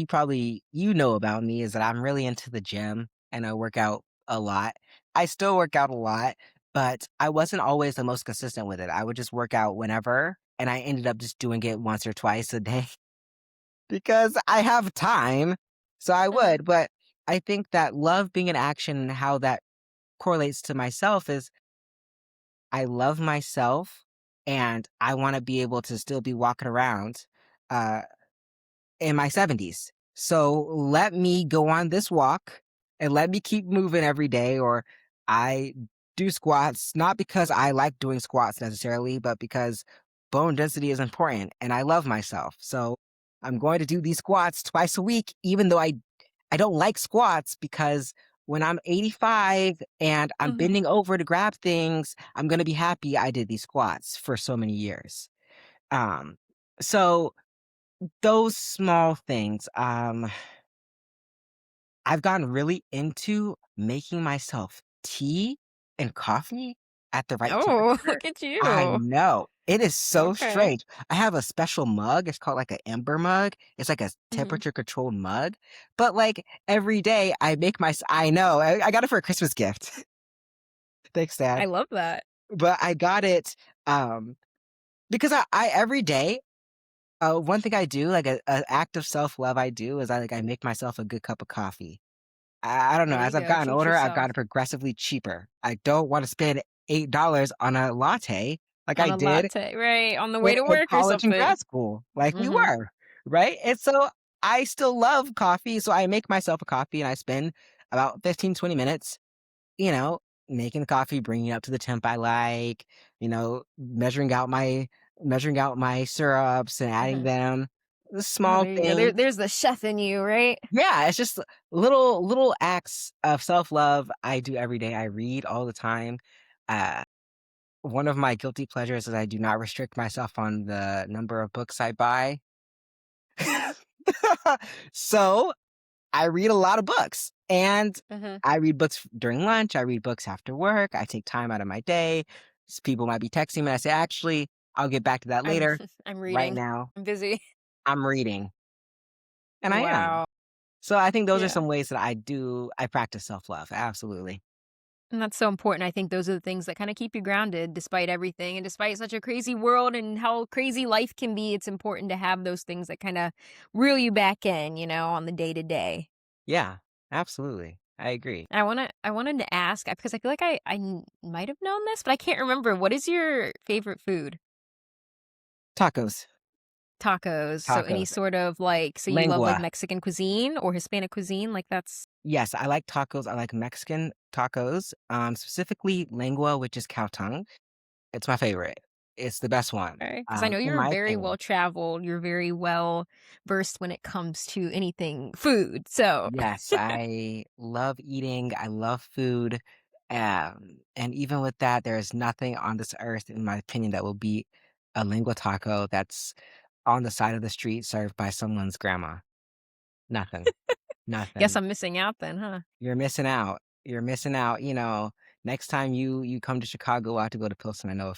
you know about me is that I'm really into the gym and I work out a lot. I still work out a lot, but I wasn't always the most consistent with it. I would just work out whenever, and I ended up just doing it once or twice a day because I have time. So I
Mhm.
would, but I think that love being in action and how that correlates to myself is I love myself and I wanna be able to still be walking around, uh, in my 70s. So let me go on this walk and let me keep moving every day, or I do squats, not because I like doing squats necessarily, but because bone density is important and I love myself. So I'm going to do these squats twice a week, even though I don't like squats because when I'm 85 and I'm
Mhm.
bending over to grab things, I'm gonna be happy I did these squats for so many years. Um, so those small things. I've gotten really into making myself tea and coffee at the right
Oh,
temperature.
look at
I
you.
know. It is so
Okay.
strange. I have a special mug. It's called like an ember mug. It's like a
Mhm.
temperature controlled mug. But like every day I make my I know. I got it for a Christmas gift. Thanks, Dad.
I love that.
But I got it um because I every day one thing I do, like a act of self-love I do is I make myself a good cup of coffee. I don't know,
There you
as I've
go.
gotten
Treat
older, I've
yourself
gotten progressively cheaper. I don't wanna spend $8 on a latte like
on
I
a
did
latte, right? On the way to
in
work or
college and
something.
grad school, like we
Mhm.
were, right? And so I still love coffee, so I make myself a coffee and I spend about 15, 20 minutes, you know, making the coffee, bringing it up to the temp I like, measuring out my syrups and adding
Mhm.
them. The
Oh,
small
there you go.
things.
There's the chef in you, right?
Yeah, it's just little acts of self-love I do every day. I read all the time. Uh, one of my guilty pleasures is I do not restrict myself on the number of books I buy. So, I read a lot of books, and
Mhm.
I read books during lunch, I read books after work, I take time out of my day. People might be texting me, and I say, "Actually, I'll get back to that
I'm
later.
I'm
Right
reading.
now,
I'm busy.
I'm reading." And I am.
Wow.
So, I think those are
Yeah.
some ways that I practice self-love, absolutely.
And that's so important. I think those are the things that kind of keep you grounded despite everything and despite such a crazy world and how crazy life can be. It's important to have those things that kind of reel you back in, on the day to day.
Yeah, absolutely. I agree.
I wanted to ask because I feel like might have known this, but I can't remember. What is your favorite food?
Tacos,
Tacos. So any
tacos,
sort of so you love like
lengua.
Mexican cuisine or Hispanic cuisine? Like that's
Yes, I like tacos. I like Mexican tacos, specifically lengua, which is cow tongue. It's my favorite. It's the best one,
okay. Because I know
in
you're
my
very
opinion.
well traveled. You're very well versed when it comes to anything food. So
Yes, I love eating. I love food. And even with that, there is nothing on this earth, in my opinion, that will beat a lengua taco that's on the side of the street served by someone's grandma. Nothing.
guess
Nothing.
I'm missing out then, huh?
You're missing out. You're missing out, next time you come to Chicago, we'll have to go to Pilsen. I know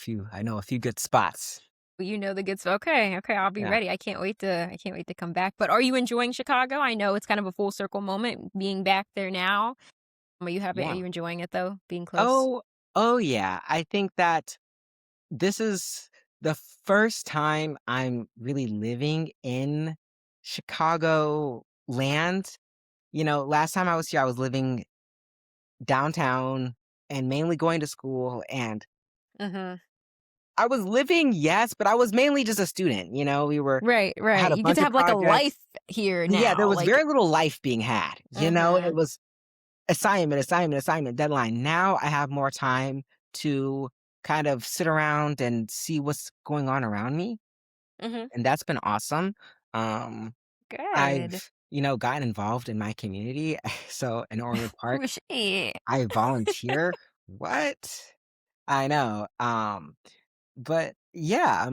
a few good spots.
Well, you know the good stuff. Okay, okay, I'll be
Yeah.
ready. I can't wait to come back. But are you enjoying Chicago? I know it's kind of a full circle moment being back there now. Are
Yeah.
you enjoying it though, being close?
Oh, oh, yeah. I think that this is the first time I'm really living in Chicago land. Last time I was here, I was living downtown and mainly going to school, and
Mhm.
I was living, yes, but I was mainly just a student.
Right,
I
right.
had a
You get
bunch
to
of
have like a
projects.
life here
Yeah, there
now.
was very little life being had. It
Mhm.
was assignment, assignment, assignment, deadline. Now I have more time to kind of sit around and see what's going on around me,
Mhm.
and that's been awesome. Um,
Good.
I've, gotten involved in my community. So in Orland Park,
Shit.
I volunteer. What? I know. But yeah,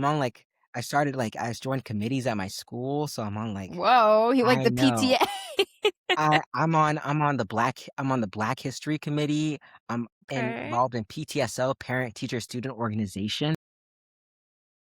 I joined committees at my school, so I'm on like
Whoa, you like
I
the
know.
PTA?
I'm on the Black History Committee. I'm
Okay.
involved in PTSO, Parent Teacher Student Organization.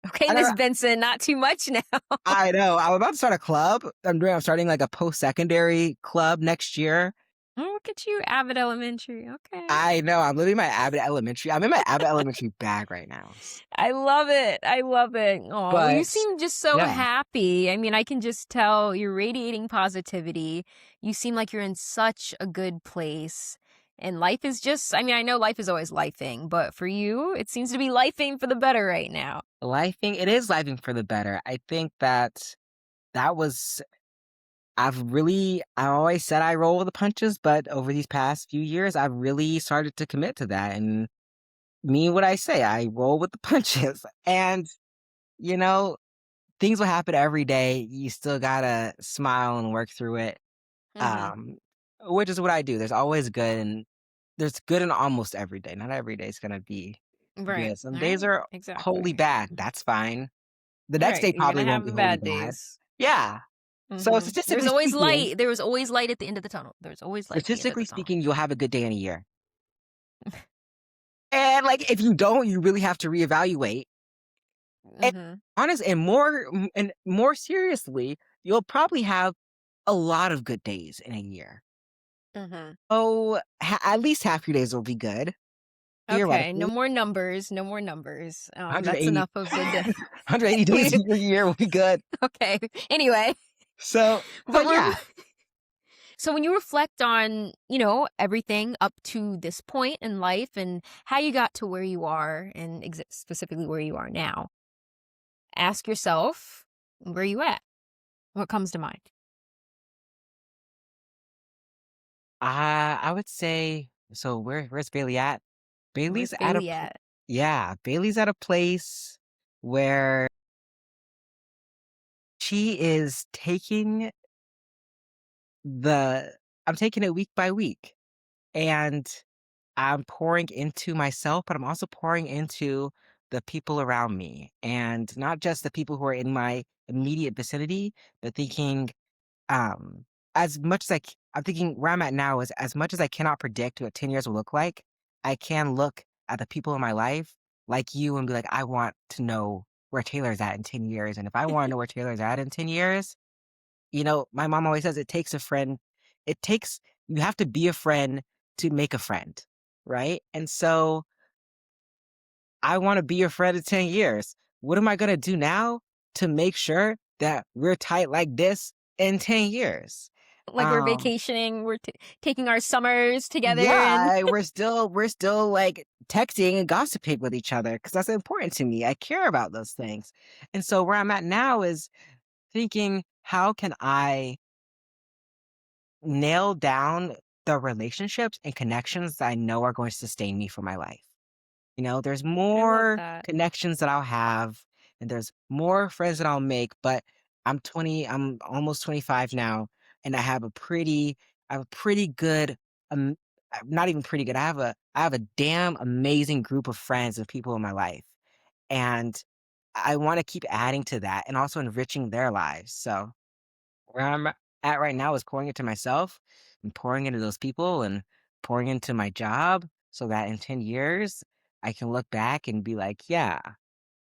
Okay,
I
Miss
never
Benson, not too much now.
I know. I'm about to start a club. I'm starting like a post-secondary club next year.
Oh, look at you, Avid Elementary. Okay.
I know. I'm living my Abbott Elementary. I'm in my Abbott Elementary bag right now.
I love it. I love it. Oh, well, you
But
seem just so
yeah,
happy. I mean, I can just tell you're radiating positivity. You seem like you're in such a good place. And life is just, I mean, I know life is always lifing, but for you, it seems to be lifing for the better right now.
it is lifing for the better. I think that was I always said I roll with the punches, but over these past few years, I've really started to commit to that and mean what I say. I roll with the punches. And, you know, things will happen every day. You still gotta smile and work through it.
Hmm.
Um, which is what I do. There's good in almost every day. Not every day is gonna be
Right.
good. Some days
Right.
are wholly
Exactly.
bad. That's fine. The next
Right.
day
You're going
probably
to
won't
have
be
the
wholly
bad
bad.
days.
Yeah. So
There's
statistically
always
speaking,
light. There was always light at the end of the tunnel. There's always light at the end of
statistically
the tunnel.
speaking, you'll have a good day in a year. And like if you don't, you really have to reevaluate. And
Hmm.
honest and more seriously, you'll probably have a lot of good days in a year.
Hmm.
Oh, at least half your days will be good,
Okay, no
theoretically.
more numbers. No more numbers. That's
180,
enough of the day.
180 days in your year will be good.
Okay. Anyway,
So,
but
but
we're
yeah,
so when you reflect on, everything up to this point in life and how you got to where you are and specifically where you are now, ask yourself, where you at? What comes to mind?
I would say so. Where's Bailey at? Bailey's
Where's
at a
Bailey at?
yeah. Bailey's at a place where she is taking the. I'm taking it week by week, and I'm pouring into myself, but I'm also pouring into the people around me, and not just the people who are in my immediate vicinity, but thinking Um, as much as I'm thinking where I'm at now is as much as I cannot predict what 10 years will look like, I can look at the people in my life like you and be like, I want to know where Taylor's at in 10 years. And if I want to know where Taylor's at in 10 years, my mom always says it takes a friend. It takes, you have to be a friend to make a friend. Right. And so I want to be your friend in 10 years. What am I going to do now to make sure that we're tight like this in 10 years?
Like we're
Um,
vacationing, we're taking our summers together and
yeah, we're still like texting and gossiping with each other because that's important to me. I care about those things. And so where I'm at now is thinking, how can I nail down the relationships and connections that I know are going to sustain me for my life? There's
I love
more
that.
connections that I'll have and there's more friends that I'll make, but I'm almost 25 now, and I have a pretty good, um, not even pretty good. I have a damn amazing group of friends and people in my life. And I want to keep adding to that and also enriching their lives. So where I'm at right now is pouring into myself and pouring into those people and pouring into my job so that in 10 years I can look back and be like, yeah,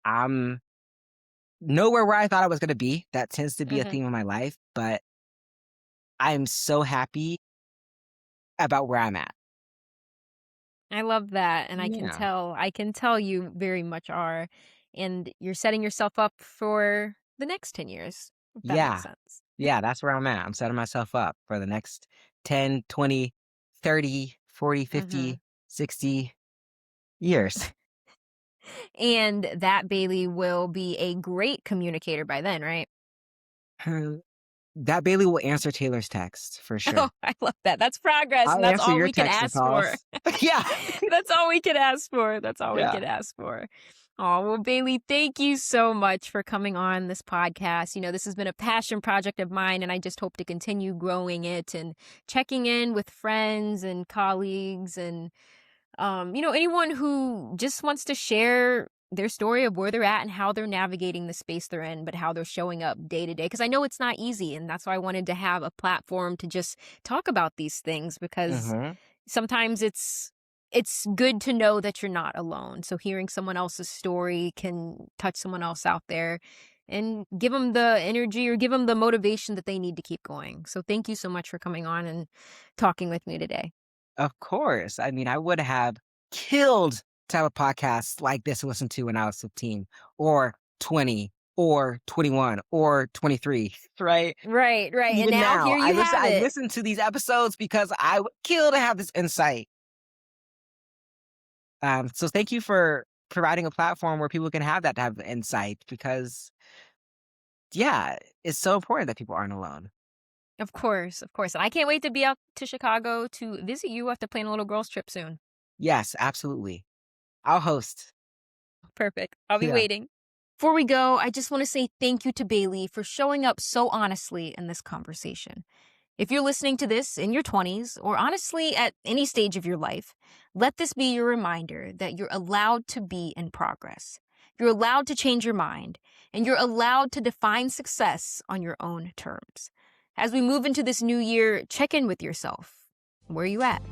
I'm nowhere where I thought I was going to be. That tends to be a
Hmm.
theme of my life, but I'm so happy about where I'm at.
I love that, and
Yeah.
I can tell you very much are, and you're setting yourself up for the next 10 years, if that makes
Yeah.
sense.
Yeah. That's where I'm at. I'm setting myself up for the next 10, 20, 30, 40,
Hmm.
50, 60 years.
And that Bailey will be a great communicator by then, right?
That Bailey will answer Taylor's text for
Oh,
sure.
I love that. That's progress, and
I'll
that's
answer
all
your
we could
texts and
ask for.
calls. Yeah.
That's all we could ask for. That's all we
Yeah.
could ask for. Oh, well, Bailey, thank you so much for coming on this podcast. This has been a passion project of mine, and I just hope to continue growing it and checking in with friends and colleagues and anyone who just wants to share their story of where they're at and how they're navigating the space they're in, but how they're showing up day to day. Because I know it's not easy. And that's why I wanted to have a platform to just talk about these things because
Mhm.
sometimes it's good to know that you're not alone. So hearing someone else's story can touch someone else out there and give them the energy or give them the motivation that they need to keep going. So thank you so much for coming on and talking with me today.
Of course. I mean, I would have killed to have a podcast like this to listen to when I was 15 or 20 or 21 or 23, right?
Right, right. And
Even
now
now,
here you have
I
it.
listen to these episodes because I would kill to have this insight. So thank you for providing a platform where people can have that type of insight because, yeah, it's so important that people aren't alone.
Of course, of course. And I can't wait to be out to Chicago to visit you after playing a little girls trip soon.
Yes, absolutely. I'll host.
Perfect. I'll be
Yeah.
waiting. Before we go, I just want to say thank you to Bailey for showing up so honestly in this conversation. If you're listening to this in your 20s, or honestly at any stage of your life, let this be your reminder that you're allowed to be in progress. You're allowed to change your mind, and you're allowed to define success on your own terms. As we move into this new year, check in with yourself. Where are you at?